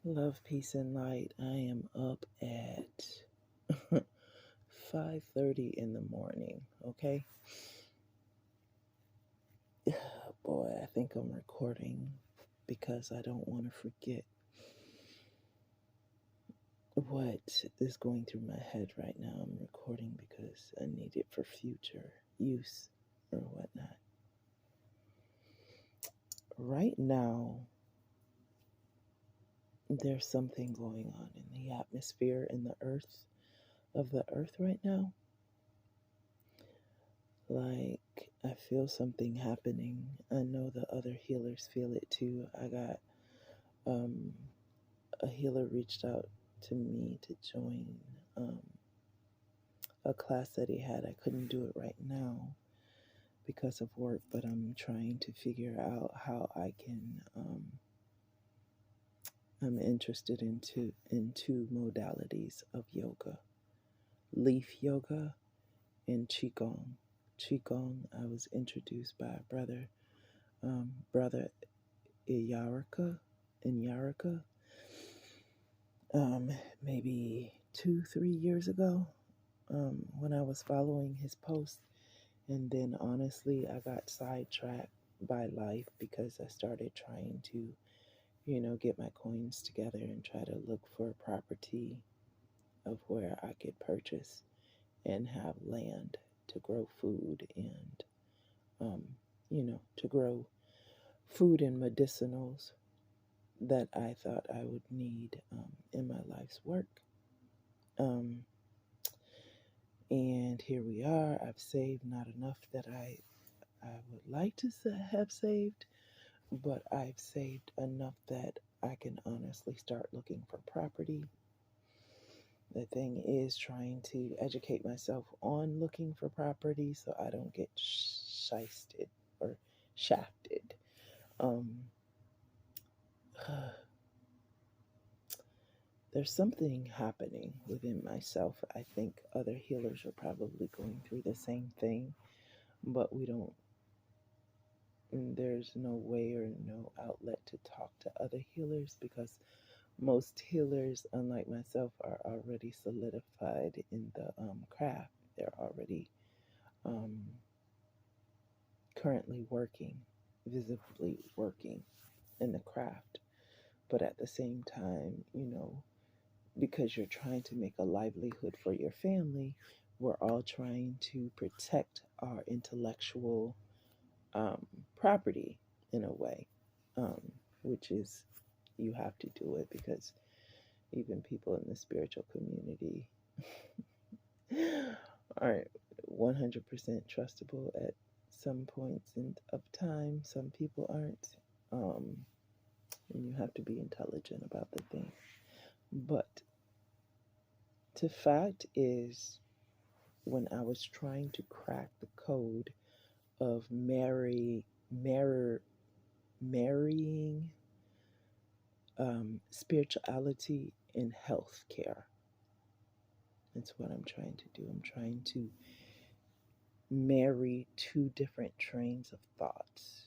Love, peace, and light. I am up at 5:30 in the morning. Okay, boy, I think I'm recording because I don't want to forget what is going through my head right now. I'm recording because I need it for future use or whatnot. Right now, there's something going on in the atmosphere in the earth of the earth right now. Like, I feel something happening. I know the other healers feel it too. I got um, a healer reached out to me to join um, a class that he had. I couldn't do it right now because of work, but I'm trying to figure out how I can. I'm interested in two modalities of yoga: leaf yoga and qigong. Qigong, I was introduced by a brother Yarika, um, maybe 2, 3 years ago, when I was following his post. And then honestly, I got sidetracked by life because I started trying to, get my coins together and try to look for a property of where I could purchase and have land to grow food and, to grow food and medicinals that I thought I would need in my life's work. Um, and here we are. I've saved not enough that I would like to have saved, but I've saved enough that I can honestly start looking for property. The thing is trying to educate myself on looking for property so I don't get shysted or shafted. Um, there's something happening within myself. I think other healers are probably going through the same thing, but we don't, there's no way or no outlet to talk to other healers because most healers, unlike myself, are already solidified in the craft. They're already um, currently working, visibly working in the craft. But at the same time, because you're trying to make a livelihood for your family, we're all trying to protect our intellectual property in a way, um, which is you have to do it because even people in the spiritual community aren't 100% trustable at some points of time. Some people aren't. Um, and you have to be intelligent about the thing. But the fact is, when I was trying to crack the code of marrying spirituality and healthcare, that's what I'm trying to do. I'm trying to marry two different trains of thoughts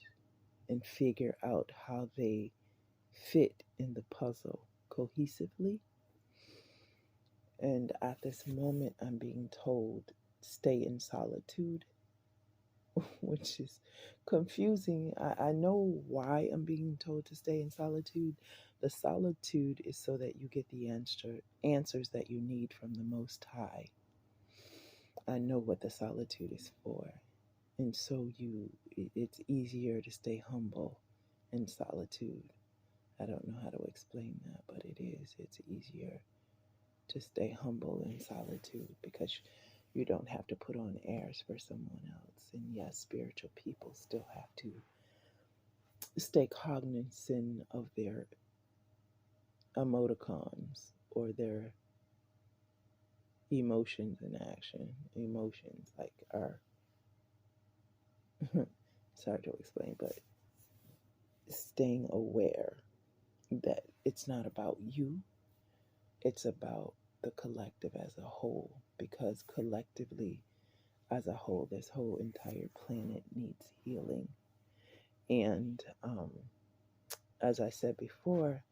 and figure out how they fit in the puzzle cohesively. And at this moment, I'm being told, stay in solitude, which is confusing. I know why I'm being told to stay in solitude. The solitude is so that you get the answers that you need from the Most High. I know what the solitude is for. And so it's easier to stay humble in solitude. I don't know how to explain that, but it is. It's easier to stay humble in solitude because you don't have to put on airs for someone else. And yes, spiritual people still have to stay cognizant of their emoticons or their emotions in action. Emotions like are it's hard to explain, but staying aware that it's not about you, it's about the collective as a whole, because collectively as a whole, this whole entire planet needs healing. And as I said before,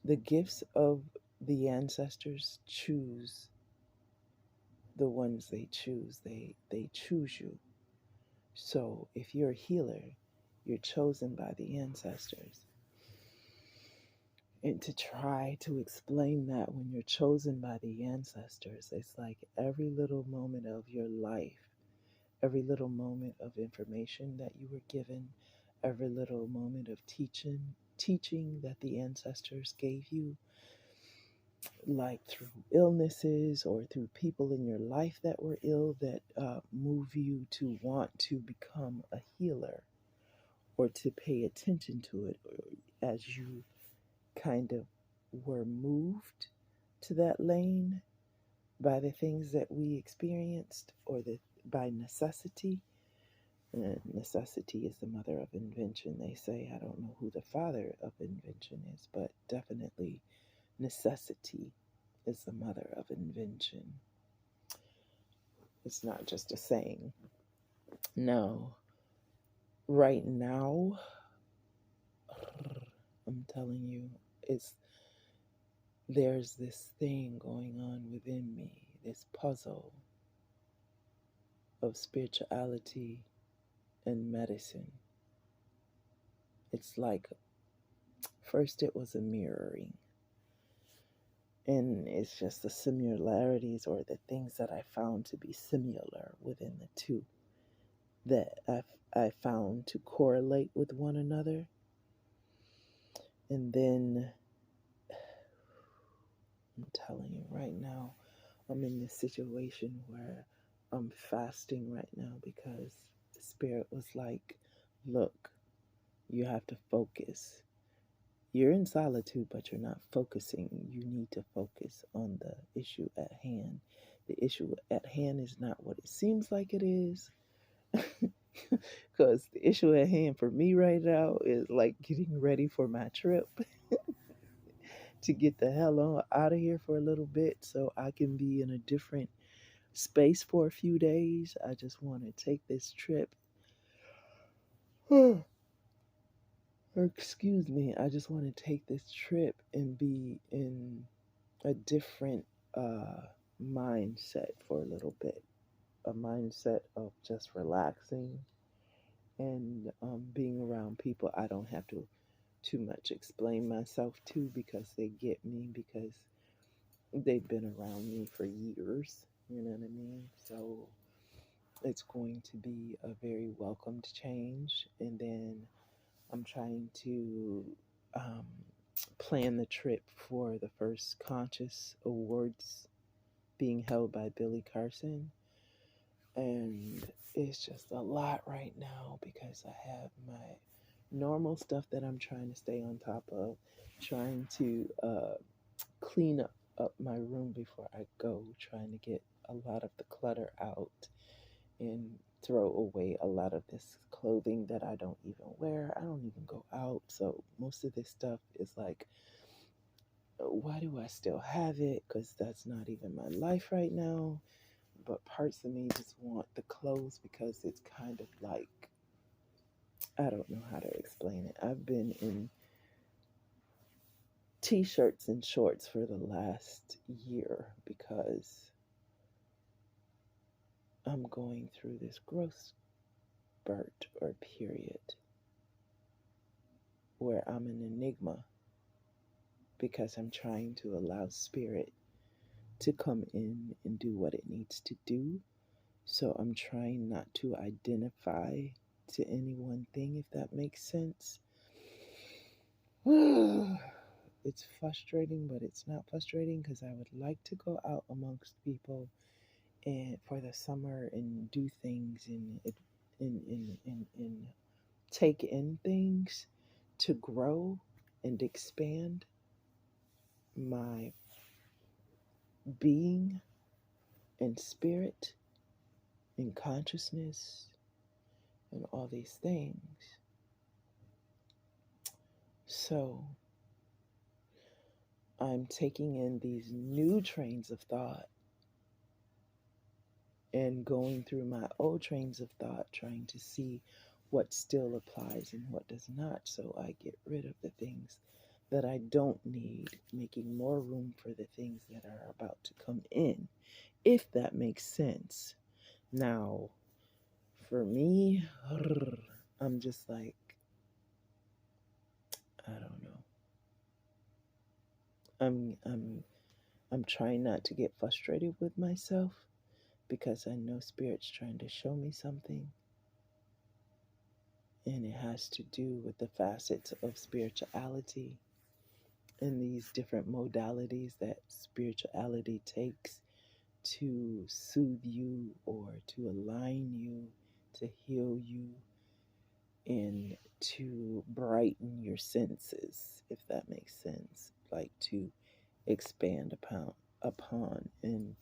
the gifts of the ancestors choose the ones they choose. They choose you. So if you're a healer, you're chosen by the ancestors. And to try to explain that when you're chosen by the ancestors, it's like every little moment of your life, every little moment of information that you were given, every little moment of teaching that the ancestors gave you, like through illnesses or through people in your life that were ill, that move you to want to become a healer or to pay attention to it, or as you kind of were moved to that lane by the things that we experienced, or by necessity. And necessity is the mother of invention, they say. I don't know who the father of invention is, but definitely necessity is the mother of invention. It's not just a saying. No, right now, I'm telling you, there's this thing going on within me, this puzzle of spirituality and medicine. It's like, first it was a mirroring, and it's just the similarities, or the things that I found to be similar within the two, that I found to correlate with one another. And then I'm telling you right now, I'm in this situation where I'm fasting right now because the spirit was like, look, you have to focus. You're in solitude, but you're not focusing. You need to focus on the issue at hand. The issue at hand is not what it seems like it is. Because the issue at hand for me right now is like getting ready for my trip to get the hell on out of here for a little bit so I can be in a different space for a few days. I just want to take this trip. Excuse me. I just want to take this trip and be in a different mindset for a little bit. A mindset of just relaxing and being around people I don't have to too much explain myself to, because they get me, because they've been around me for years. You know what I mean? So it's going to be a very welcomed change. And then I'm trying to um, plan the trip for the first Conscious Awards being held by Billy Carson. And it's just a lot right now because I have my normal stuff that I'm trying to stay on top of, trying to clean up my room before I go, trying to get a lot of the clutter out and throw away a lot of this clothing that I don't even wear. I don't even go out. So most of this stuff is like, why do I still have it? Because that's not even my life right now. But parts of me just want the clothes because it's kind of like, I don't know how to explain it. I've been in t-shirts and shorts for the last year because I'm going through this growth spurt or period where I'm an enigma, because I'm trying to allow spirit to come in and do what it needs to do. So I'm trying not to identify to any one thing, if that makes sense. It's frustrating, but it's not frustrating because I would like to go out amongst people and for the summer and do things and take in things to grow and expand my being and spirit and consciousness and all these things. So I'm taking in these new trains of thought and going through my old trains of thought, trying to see what still applies and what does not, so I get rid of the things that I don't need, making more room for the things that are about to come in, if that makes sense. Now, for me, I'm just like, I don't know. I'm trying not to get frustrated with myself because I know Spirit's trying to show me something, and it has to do with the facets of spirituality and these different modalities that spirituality takes to soothe you or to align you, to heal you, and to brighten your senses, if that makes sense. Like to expand upon in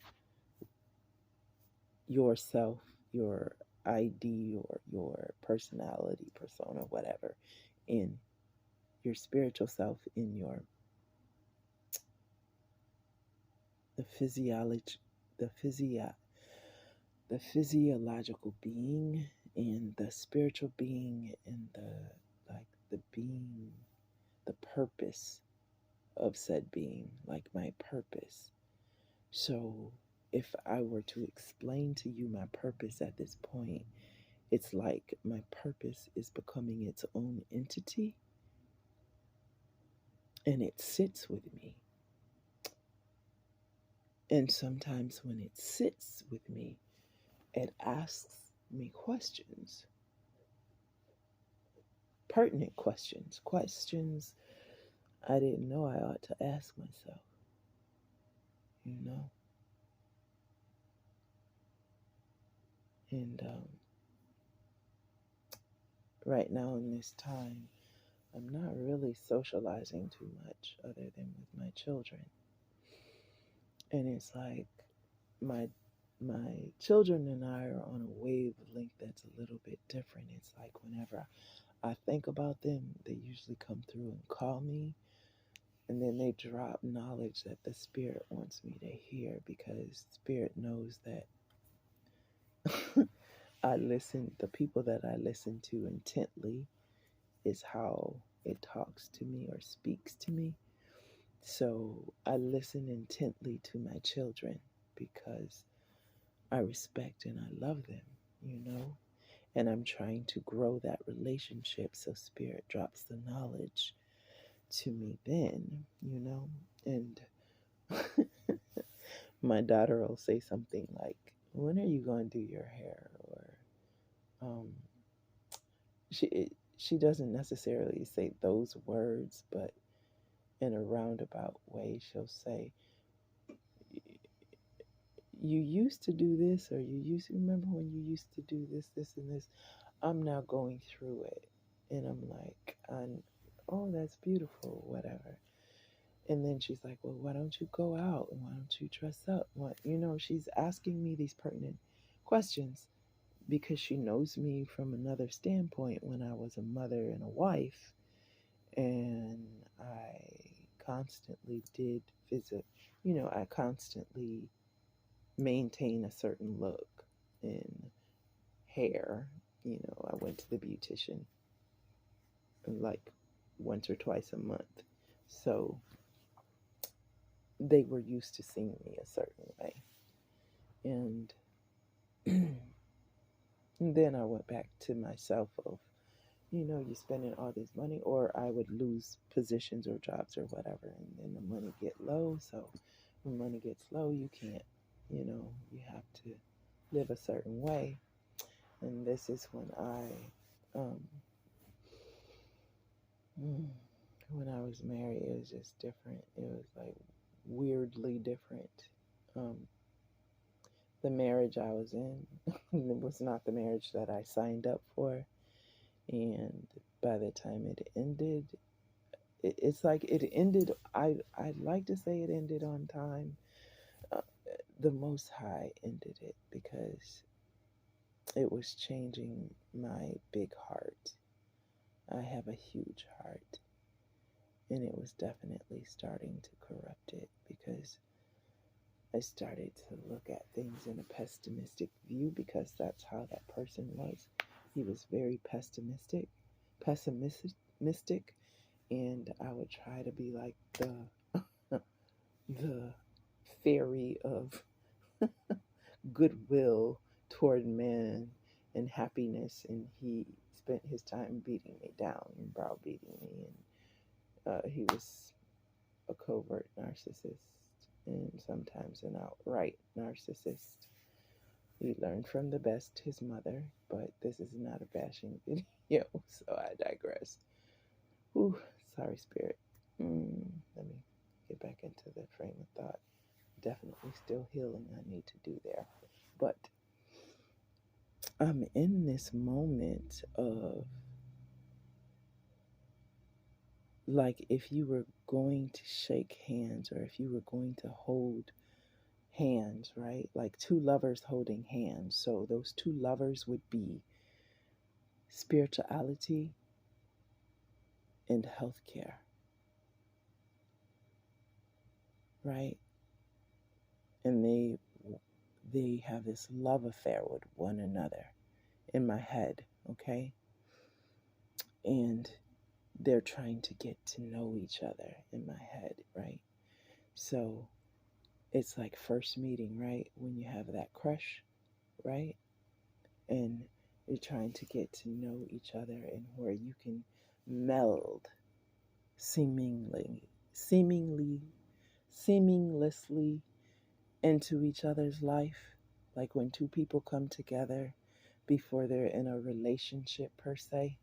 yourself, your ID or your personality, persona, whatever, in your spiritual self, in your the physiology, the physio, the physiological being and the spiritual being and the being, the purpose of said being, like my purpose. So if I were to explain to you my purpose at this point, it's like my purpose is becoming its own entity and it sits with me. And sometimes when it sits with me, it asks me questions, pertinent questions, questions I didn't know I ought to ask myself, you know? And right now in this time, I'm not really socializing too much other than with my children. And it's like my my children and I are on a wavelength that's a little bit different. It's like whenever I think about them, they usually come through and call me, and then they drop knowledge that the Spirit wants me to hear because Spirit knows that I listen, the people that I listen to intently is how it talks to me or speaks to me. So I listen intently to my children because I respect and I love them, you know? And I'm trying to grow that relationship so Spirit drops the knowledge to me then, you know? And my daughter will say something like, "When are you going to do your hair?" Or um, she doesn't necessarily say those words, but in a roundabout way, she'll say, "You used to do this, or you used to remember when you used to do this, this, and this. I'm now going through it." And I'm like, "Oh, that's beautiful, whatever." And then she's like, "Well, why don't you go out and why don't you dress up?" What, she's asking me these pertinent questions because she knows me from another standpoint when I was a mother and a wife, and I constantly did visit, I constantly maintain a certain look in hair. I went to the beautician like once or twice a month. So they were used to seeing me a certain way. And, and then I went back to myself of, you're spending all this money, or I would lose positions or jobs or whatever, and then the money get low. So when money gets low, you can't, you have to live a certain way. And this is when I was married, it was just different. It was like weirdly different. Um, the marriage I was in was not the marriage that I signed up for. And by the time it ended, it's like it ended. I'd like to say it ended on time. Uh, the Most High ended it because it was changing my big heart. I have a huge heart, and it was definitely starting to corrupt it because I started to look at things in a pessimistic view because that's how that person was. He was very pessimistic, and I would try to be like the fairy of goodwill toward man and happiness, and he spent his time beating me down and browbeating me, and he was a covert narcissist and sometimes an outright narcissist. He learned from the best, his mother, but this is not a bashing video, so I digress. Ooh, sorry, spirit. Let me get back into the frame of thought. Definitely still healing I need to do there. But I'm in this moment of, like, if you were going to shake hands or if you were going to hold hands, right? Like two lovers holding hands. So those two lovers would be spirituality and healthcare, right? And they have this love affair with one another in my head, okay? And they're trying to get to know each other in my head, right? So it's like first meeting, right? When you have that crush, right? And you're trying to get to know each other, and where you can meld seemingly, seamlessly into each other's life. Like when two people come together before they're in a relationship per se,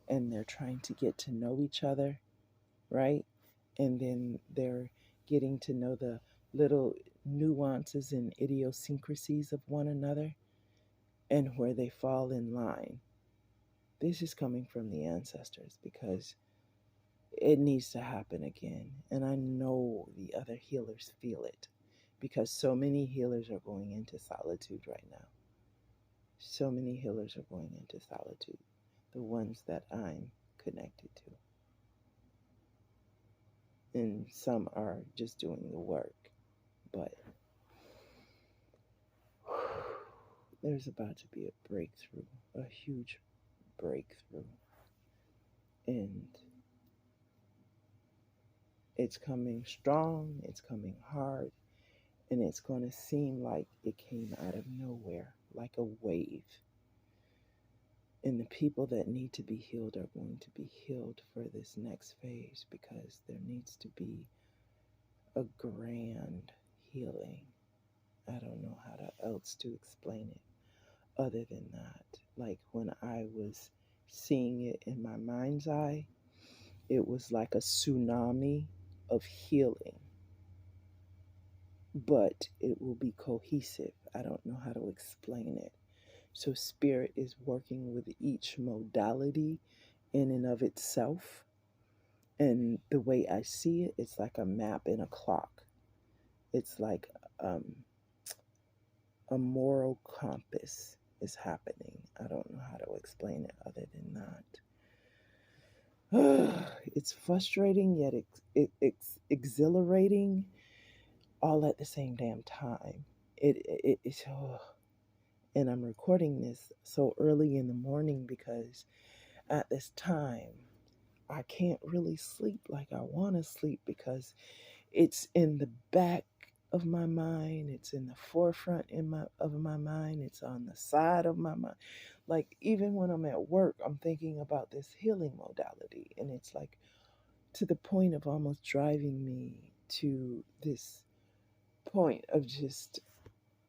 and they're trying to get to know each other, right? And then they're getting to know the little nuances and idiosyncrasies of one another and where they fall in line. This is coming from the ancestors because it needs to happen again. And I know the other healers feel it because so many healers are going into solitude right now. So many healers are going into solitude, the ones that I'm connected to. And some are just doing the work. But there's about to be a breakthrough, a huge breakthrough. And it's coming strong, it's coming hard, and it's going to seem like it came out of nowhere, like a wave. And the people that need to be healed are going to be healed for this next phase because there needs to be a grand healing. I don't know how else to explain it other than that. Like when I was seeing it in my mind's eye, it was like a tsunami of healing, but it will be cohesive. I don't know how to explain it. So, spirit is working with each modality in and of itself. And the way I see it, it's like a map in a clock. It's like a moral compass is happening. I don't know how to explain it other than that. It's frustrating, yet it's exhilarating all at the same damn time. It's, and I'm recording this so early in the morning because at this time I can't really sleep like I want to sleep because it's in the back of my mind, it's in the forefront of my mind, it's on the side of my mind. Like even when I'm at work, I'm thinking about this healing modality, and it's like to the point of almost driving me to this point of just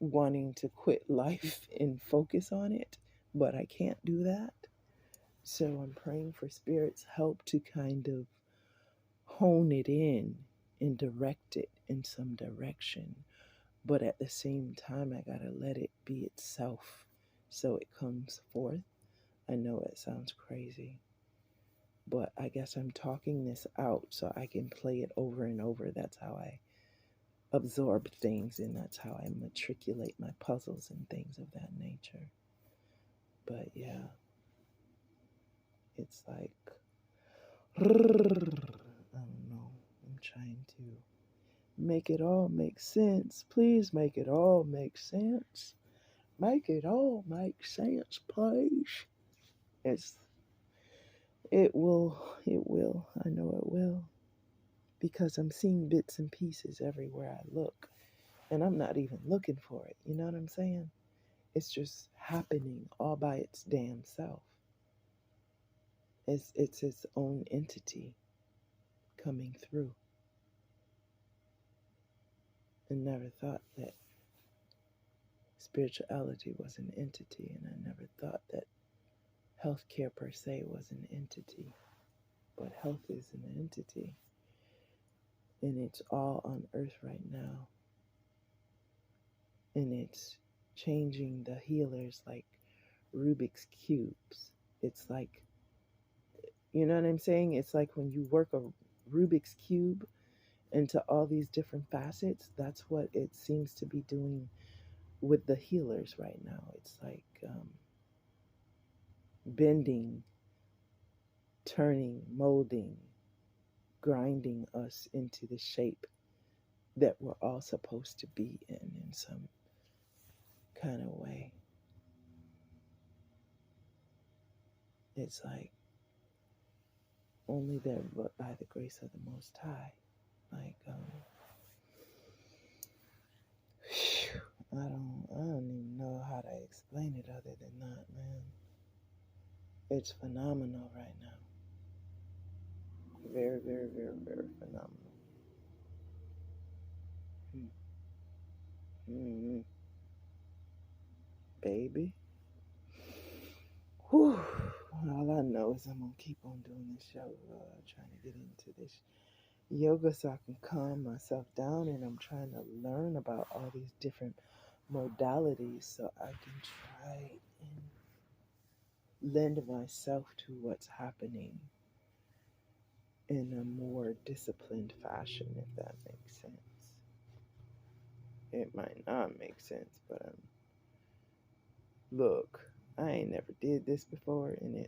wanting to quit life and focus on it, but I can't do that. So I'm praying for Spirit's help to kind of hone it in and direct it in some direction. But at the same time, I gotta let it be itself so it comes forth. I know it sounds crazy, but I guess I'm talking this out so I can play it over and over. That's how I absorb things, and that's how I matriculate my puzzles and things of that nature. But yeah, it's like, I don't know. I'm trying to make it all make sense. Please make it all make sense. Make it all make sense, please. It's It will. I know it will. Because I'm seeing bits and pieces everywhere I look. And I'm not even looking for it. You know what I'm saying? It's just happening all by its damn self. It's its own entity coming through. And never thought that spirituality was an entity, and I never thought that healthcare per se was an entity. But health is an entity, and it's all on earth right now. And it's changing the healers like Rubik's cubes. It's like, you know what I'm saying? It's like when you work a Rubik's cube into all these different facets, that's what it seems to be doing with the healers right now. It's like bending, turning, molding, grinding us into the shape that we're all supposed to be in some kind of way. It's like only there but by the grace of the Most High. Like, I don't even know how to explain it other than that, man. It's phenomenal right now. Very, very, very, very phenomenal. Mm-hmm. Baby. Whew. All I know is I'm gonna keep on doing this show, trying to get into this yoga so I can calm myself down, and I'm trying to learn about all these different modalities so I can try and lend myself to what's happening in a more disciplined fashion, if that makes sense. It might not make sense, but look, I ain't never did this before, and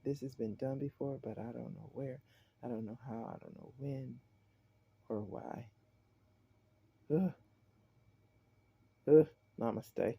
this has been done before, but I don't know where, I don't know how, I don't know when or why. Ugh, ugh, namaste.